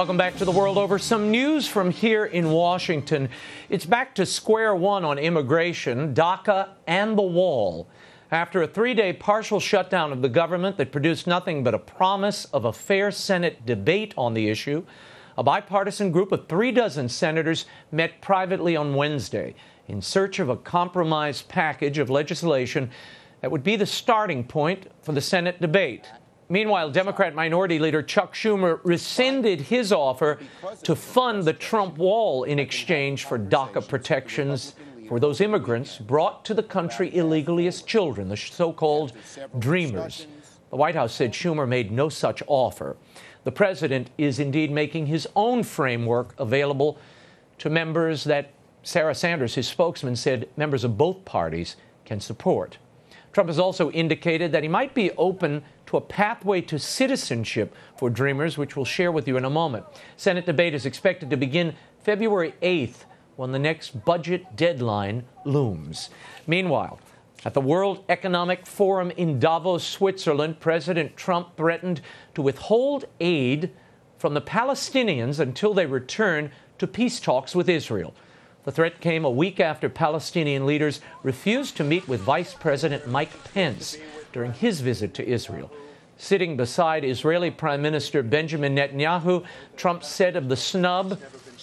Welcome back to The World Over. Some news from here in Washington. It's back to square one on immigration, DACA, and the wall. After a three-day partial shutdown of the government that produced nothing but a promise of a fair Senate debate on the issue, a bipartisan group of 36 senators met privately on Wednesday in search of a compromise package of legislation that would be the starting point for the Senate debate. Meanwhile, Democrat Minority Leader Chuck Schumer rescinded his offer to fund the Trump wall in exchange for DACA protections for those immigrants brought to the country illegally as children, the so-called Dreamers. The White House said Schumer made no such offer. The president is indeed making his own framework available to members that Sarah Sanders, his spokesman, said members of both parties can support. Trump has also indicated that he might be open to a pathway to citizenship for Dreamers, which we'll share with you in a moment. Senate debate is expected to begin February 8th, when the next budget deadline looms. Meanwhile, at the World Economic Forum in Davos, Switzerland, President Trump threatened to withhold aid from the Palestinians until they return to peace talks with Israel. The threat came a week after Palestinian leaders refused to meet with Vice President Mike Pence during his visit to Israel. Sitting beside Israeli Prime Minister Benjamin Netanyahu, Trump said of the snub,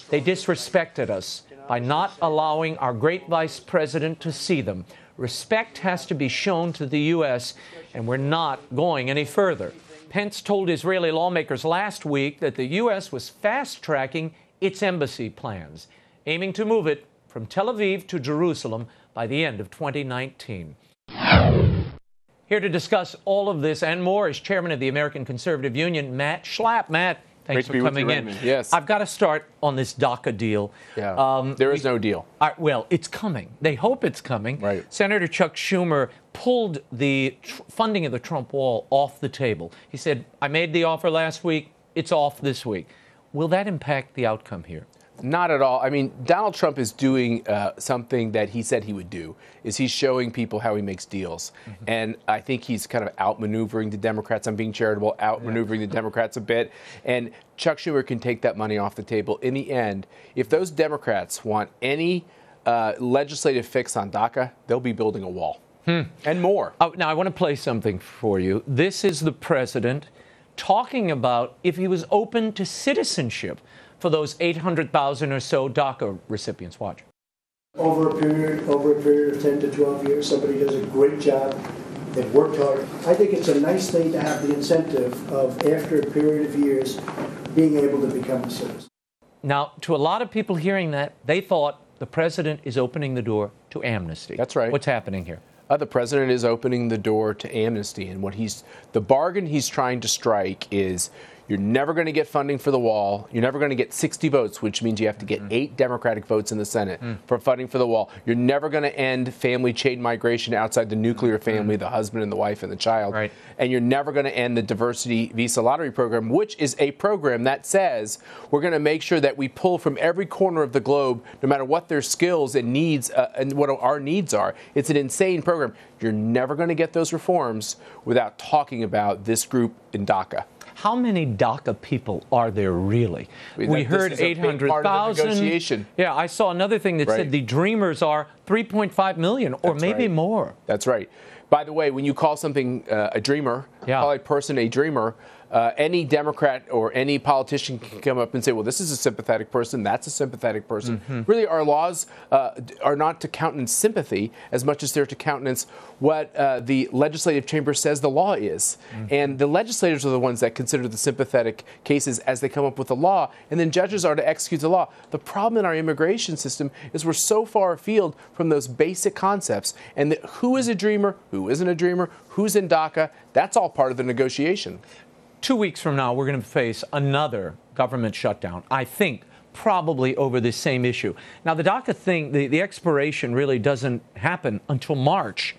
"They disrespected us by not allowing our great Vice President to see them. Respect has to be shown to the U.S., and we're not going any further." Pence told Israeli lawmakers last week that the U.S. was fast-tracking its embassy plans, aiming to move it from Tel Aviv to Jerusalem by the end of 2019. Here to discuss all of this and more is Chairman of the American Conservative Union, Matt Schlapp. Matt, thanks for coming in. Yes. I've got to start on this DACA deal. Yeah. There is no deal. Well, it's coming. They hope it's coming. Right. Senator Chuck Schumer pulled the funding of the Trump wall off the table. He said, I made the offer last week. It's off this week. Will that impact the outcome here? Not at all. I mean, Donald Trump is doing something that he said he would do, is he's showing people how he makes deals. Mm-hmm. And I think he's kind of outmaneuvering the Democrats. I'm being charitable, outmaneuvering the Democrats a bit. And Chuck Schumer can take that money off the table. In the end, if those Democrats want any legislative fix on DACA, they'll be building a wall. And more. Now, I want to play something for you. This is the president talking about if he was open to citizenship for those 800,000 or so DACA recipients. Watch. Over a period of 10 to 12 years, somebody does a great job. They've worked hard. I think it's a nice thing to have the incentive of, after a period of years, being able to become a citizen. Now, to a lot of people hearing that, they thought the president is opening the door to amnesty. That's right. What's happening here? The president is opening the door to amnesty, and the bargain he's trying to strike is you're never going to get funding for the wall. You're never going to get 60 votes, which means you have to get 8 Democratic votes in the Senate for funding for the wall. You're never going to end family chain migration outside the nuclear family, the husband and the wife and the child. Right. And you're never going to end the diversity visa lottery program, which is a program that says we're going to make sure that we pull from every corner of the globe, no matter what their skills and needs and what our needs are. It's an insane program. You're never going to get those reforms without talking about this group in DACA. How many DACA people are there really? We heard 800,000. Yeah, I saw another thing that said the Dreamers are 3.5 million or maybe more. That's right. By the way, when you call something a dreamer, call a person a dreamer, any Democrat or any politician can come up and say, well, this is a sympathetic person, that's a sympathetic person. Really, our laws are not to countenance sympathy as much as they're to countenance what the legislative chamber says the law is. And the legislators are the ones that consider the sympathetic cases as they come up with the law, and then judges are to execute the law. The problem in our immigration system is we're so far afield from those basic concepts. And who is a dreamer, who isn't a dreamer, who's in DACA, that's all part of the negotiation. 2 weeks from now, we're going to face another government shutdown, I think, probably over this same issue. Now, the DACA thing, the expiration really doesn't happen until March.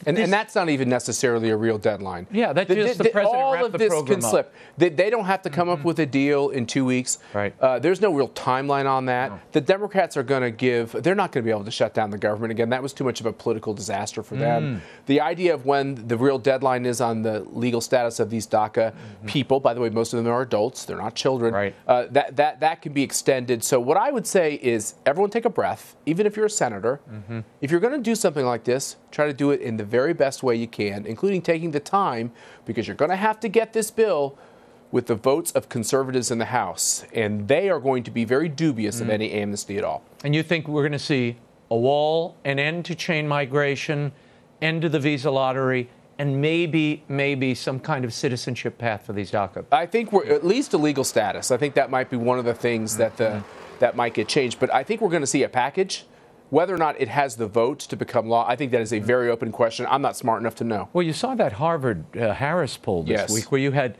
And that's not even necessarily a real deadline. Yeah, that's just the president all wrapped of the this program can up. slip. They don't have to come up with a deal in 2 weeks. Right. There's no real timeline on that. No. The Democrats are going to they're not going to be able to shut down the government again. That was too much of a political disaster for them. The idea of when the real deadline is on the legal status of these DACA people, by the way, most of them are adults. They're not children. Right. That can be extended. So what I would say is everyone take a breath, even if you're a senator. If you're going to do something like this, try to do it in the very best way you can, including taking the time, because you're going to have to get this bill with the votes of conservatives in the House, and they are going to be very dubious of any amnesty at all. And you think we're going to see a wall, an end to chain migration, end to the visa lottery, and maybe some kind of citizenship path for these DACA? I think we're at least a legal status. I think that might be one of the things that might get changed. But I think we're going to see a package. Whether or not it has the votes to become law, I think that is a very open question. I'm not smart enough to know. Well, you saw that Harvard Harris poll this week where you had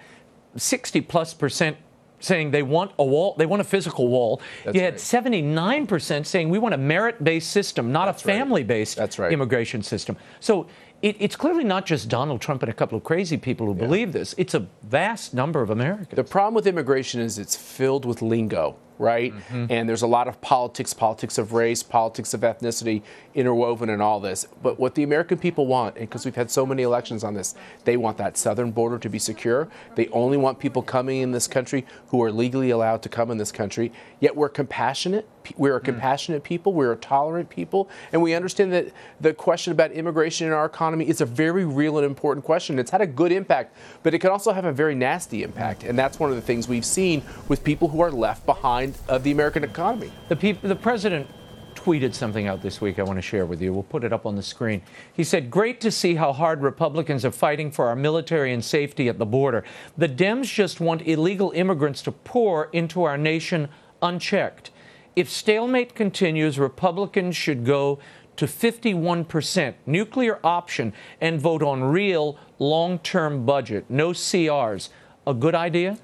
60+% saying they want a wall, they want a physical wall. That's you had right. 79% saying we want a merit-based system, not a family-based immigration system. So it's clearly not just Donald Trump and a couple of crazy people who believe this. It's a vast number of Americans. The problem with immigration is it's filled with lingo, right? And there's a lot of politics of race, politics of ethnicity interwoven in all this. But what the American people want, and because we've had so many elections on this, they want that southern border to be secure. They only want people coming in this country who are legally allowed to come in this country. Yet we're compassionate. We're a compassionate people. We're a tolerant people. And we understand that the question about immigration in our economy is a very real and important question. It's had a good impact, but it can also have a very nasty impact. And that's one of the things we've seen with people who are left behind of the American economy. The president tweeted something out this week I want to share with you. We'll put it up on the screen. He said, "Great to see how hard Republicans are fighting for our military and safety at the border. The Dems just want illegal immigrants to pour into our nation unchecked. If stalemate continues, Republicans should go to 51% nuclear option and vote on real long-term budget. No CRs. A good idea?"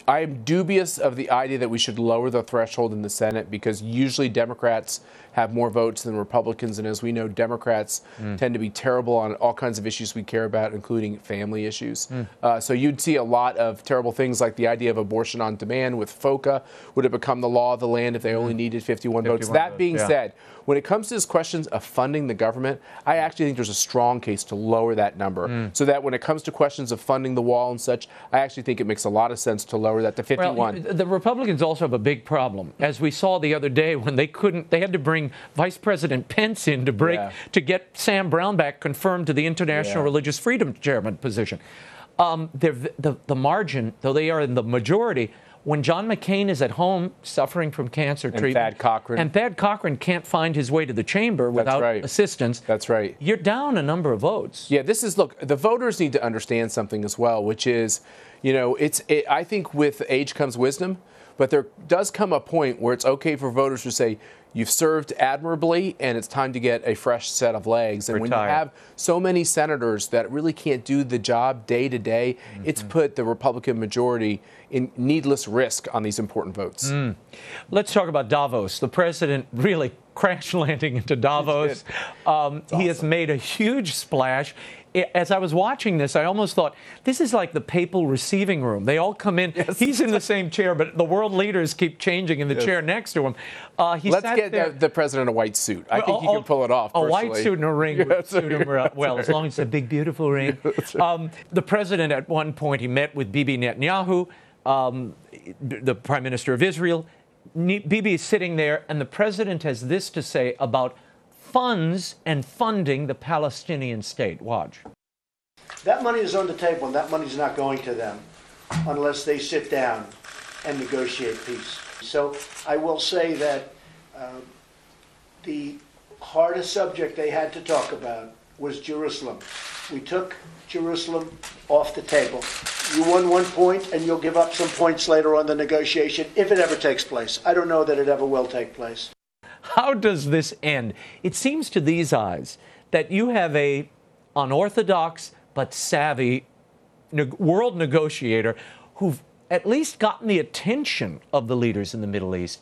I'm dubious of the idea that we should lower the threshold in the Senate because usually Democrats have more votes than Republicans. And as we know, Democrats tend to be terrible on all kinds of issues we care about, including family issues. So you'd see a lot of terrible things like the idea of abortion on demand with FOCA. Would it become the law of the land if they only needed 51 votes? That being said, when it comes to this questions of funding the government, I actually think there's a strong case to lower that number so that when it comes to questions of funding the wall and such, I actually think it makes a lot of sense to lower that to 51. Well, the Republicans also have a big problem, as we saw the other day when they had to bring Vice President Pence in to get Sam Brownback confirmed to the International Religious Freedom Chairman position. The margin, though they are in the majority, when John McCain is at home suffering from cancer treatment, Thad Cochran can't find his way to the chamber without assistance. That's right. You're down a number of votes. Yeah, look, the voters need to understand something as well, which is, I think with age comes wisdom, but there does come a point where it's okay for voters to say, you've served admirably, and it's time to get a fresh set of legs. And when you have so many senators that really can't do the job day to day, it's put the Republican majority in needless risk on these important votes. Let's talk about Davos. The president really crash landing into Davos. He has made a huge splash. As I was watching this, I almost thought, this is like the papal receiving room. They all come in. He's in the same chair, but the world leaders keep changing in the chair next to him. Let's get the president a white suit. I think he can pull it off, personally. A white suit and a ring would suit him well, as long as it's a big, beautiful ring. The president, at one point, he met with Bibi Netanyahu, the Prime Minister of Israel. Bibi is sitting there, and the president has this to say about funds and funding the Palestinian state. Watch. That money is on the table, and that money is not going to them unless they sit down and negotiate peace. So I will say that the hardest subject they had to talk about was Jerusalem. We took Jerusalem off the table. You won 1 point, and you'll give up some points later on the negotiation, if it ever takes place. I don't know that it ever will take place. How does this end? It seems to these eyes that you have a unorthodox but savvy world negotiator who've at least gotten the attention of the leaders in the Middle East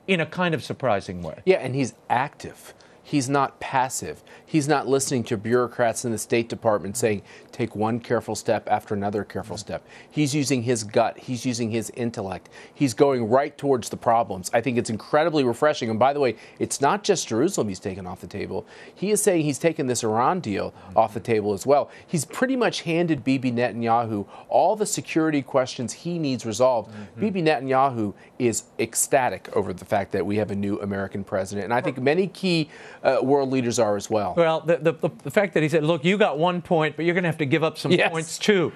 in a kind of surprising way. Yeah, and he's active. he's not passive. He's not listening to bureaucrats in the State Department saying, take one careful step after another careful step. He's using his gut. He's using his intellect. He's going right towards the problems. I think it's incredibly refreshing. And by the way, it's not just Jerusalem he's taken off the table. He is saying he's taken this Iran deal off the table as well. He's pretty much handed Bibi Netanyahu all the security questions he needs resolved. Bibi Netanyahu is ecstatic over the fact that we have a new American president. And I think many key world leaders are as well. Well, the fact that he said, look, you got 1 point, but you're going to have to give up some points too.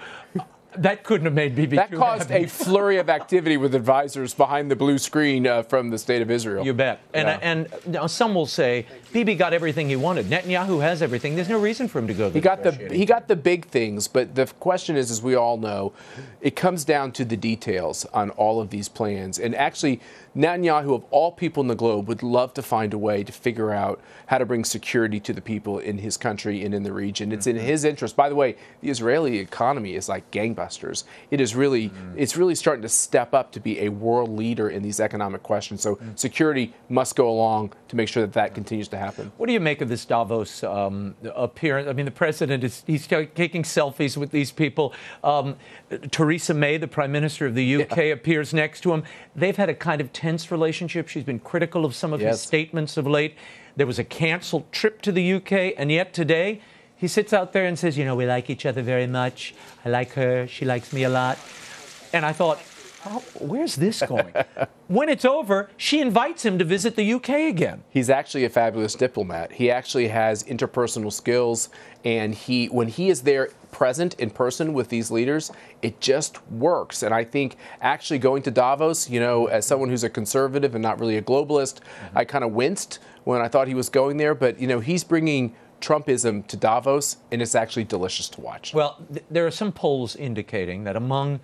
That couldn't have made Bibi That too caused happy. a flurry of activity with advisors behind the blue screen from the State of Israel. You bet. And now some will say, Bibi got everything he wanted. Netanyahu has everything. There's no reason for him to go there. He got the big things, but the question is, as we all know, it comes down to the details on all of these plans. And actually, Netanyahu, of all people in the globe, would love to find a way to figure out how to bring security to the people in his country and in the region. It's in his interest. By the way, the Israeli economy is like gangbusters. It is really, it's really starting to step up to be a world leader in these economic questions. So security must go along to make sure that that continues to happen. What do you make of this Davos appearance? I mean, the president he's taking selfies with these people. Theresa May, the Prime Minister of the UK, appears next to him. They've had a kind of tense relationship. She's been critical of some of his statements of late. There was a canceled trip to the UK, and yet today he sits out there and says, you know, we like each other very much. I like her. She likes me a lot. And I thought, oh, where's this going? When it's over, she invites him to visit the UK again. He's actually a fabulous diplomat. He actually has interpersonal skills, and when he is there present in person with these leaders, it just works. And I think actually going to Davos, you know, as someone who's a conservative and not really a globalist, I kind of winced when I thought he was going there. But, you know, he's bringing Trumpism to Davos, and it's actually delicious to watch. Well, there are some polls indicating that among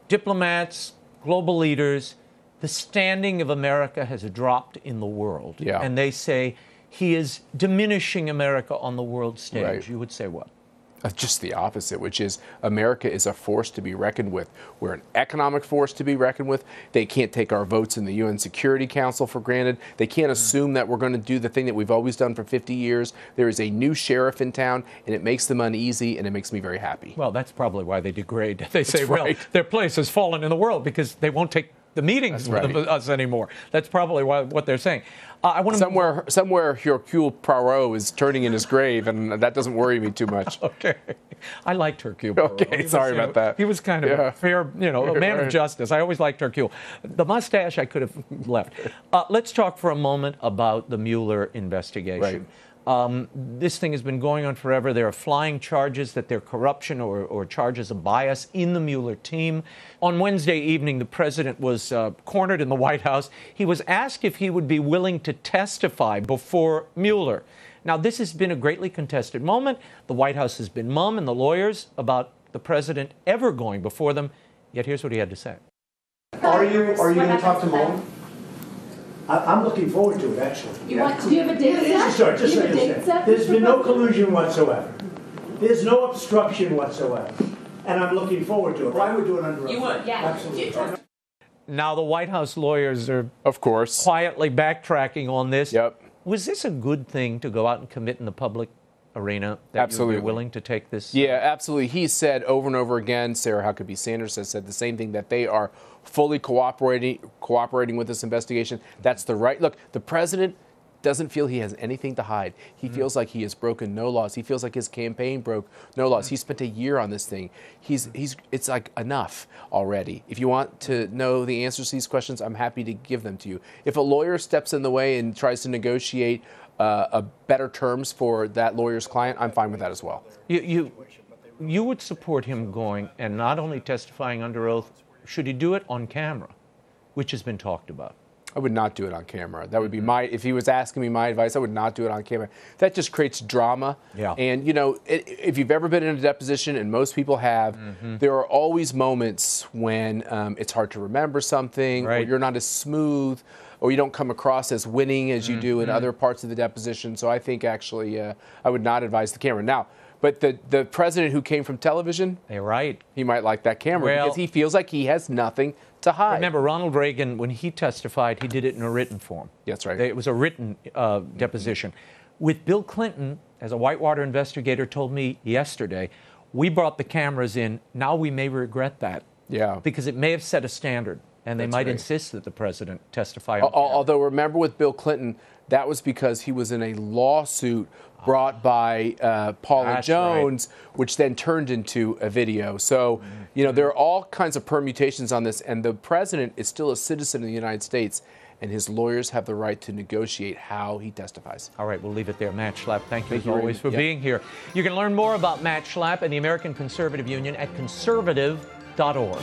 diplomats, global leaders, the standing of America has dropped in the world. Yeah. And they say he is diminishing America on the world stage. Right. You would say what? Just the opposite, which is America is a force to be reckoned with. We're an economic force to be reckoned with. They can't take our votes in the UN Security Council for granted. They can't assume that we're going to do the thing that we've always done for 50 years. There is a new sheriff in town, and it makes them uneasy, and it makes me very happy. Well, that's probably why they degrade. They say, well, their place has fallen in the world because they won't take the meetings with us anymore. That's probably what they're saying. I want to somewhere Hercule Poirot is turning in his grave, and that doesn't worry me too much. Okay, I liked Hercule Poirot. Okay, sorry about that. He was kind of a fair, a man of justice. I always liked Hercule. The mustache I could have left. Let's talk for a moment about the Mueller investigation. Right. This thing has been going on forever. There are flying charges that they're corruption or charges of bias in the Mueller team. On Wednesday evening, the president was cornered in the White House. He was asked if he would be willing to testify before Mueller. Now, this has been a greatly contested moment. The White House has been mum and the lawyers about the president ever going before them. Yet here's what he had to say. Are you going to talk to Mom? I'm looking forward to it, actually. Do you have a date set? Just so there's been no collusion whatsoever. There's no obstruction whatsoever. And I'm looking forward to it. Why would we do it under oath? You would, yeah. Absolutely. Now, the White House lawyers are, of course, quietly backtracking on this. Yep. Was this a good thing to go out and commit in the public arena? That absolutely. You were willing to take this? Yeah, absolutely. He said over and over again, Sarah Huckabee Sanders has said the same thing, that they are fully cooperating with this investigation. That's the right. Look, the president doesn't feel he has anything to hide. He feels like he has broken no laws. He feels like his campaign broke no laws. He spent a year on this thing. It's like enough already. If you want to know the answers to these questions, I'm happy to give them to you. If a lawyer steps in the way and tries to negotiate better terms for that lawyer's client, I'm fine with that as well. You would support him going and not only testifying under oath, should he do it on camera, which has been talked about? I would not do it on camera. That would be if he was asking me my advice, I would not do it on camera. That just creates drama. Yeah. And, if you've ever been in a deposition, and most people have, there are always moments when it's hard to remember something, or you're not as smooth, or you don't come across as winning as you do in other parts of the deposition. So I think, actually, I would not advise the camera. Now, But the president who came from television, you're right. He might like that camera because he feels like he has nothing to hide. Remember, Ronald Reagan, when he testified, he did it in a written form. That's right. It was a written deposition. With Bill Clinton, as a Whitewater investigator told me yesterday, we brought the cameras in. Now we may regret that. Yeah. Because it may have set a standard, and they might insist that the president testify. Although, remember with Bill Clinton, that was because he was in a lawsuit brought by Paula Jones, which then turned into a video. So, there are all kinds of permutations on this, and the president is still a citizen of the United States, and his lawyers have the right to negotiate how he testifies. All right, we'll leave it there. Matt Schlapp, thank you as always for being here. You can learn more about Matt Schlapp and the American Conservative Union at conservative.org.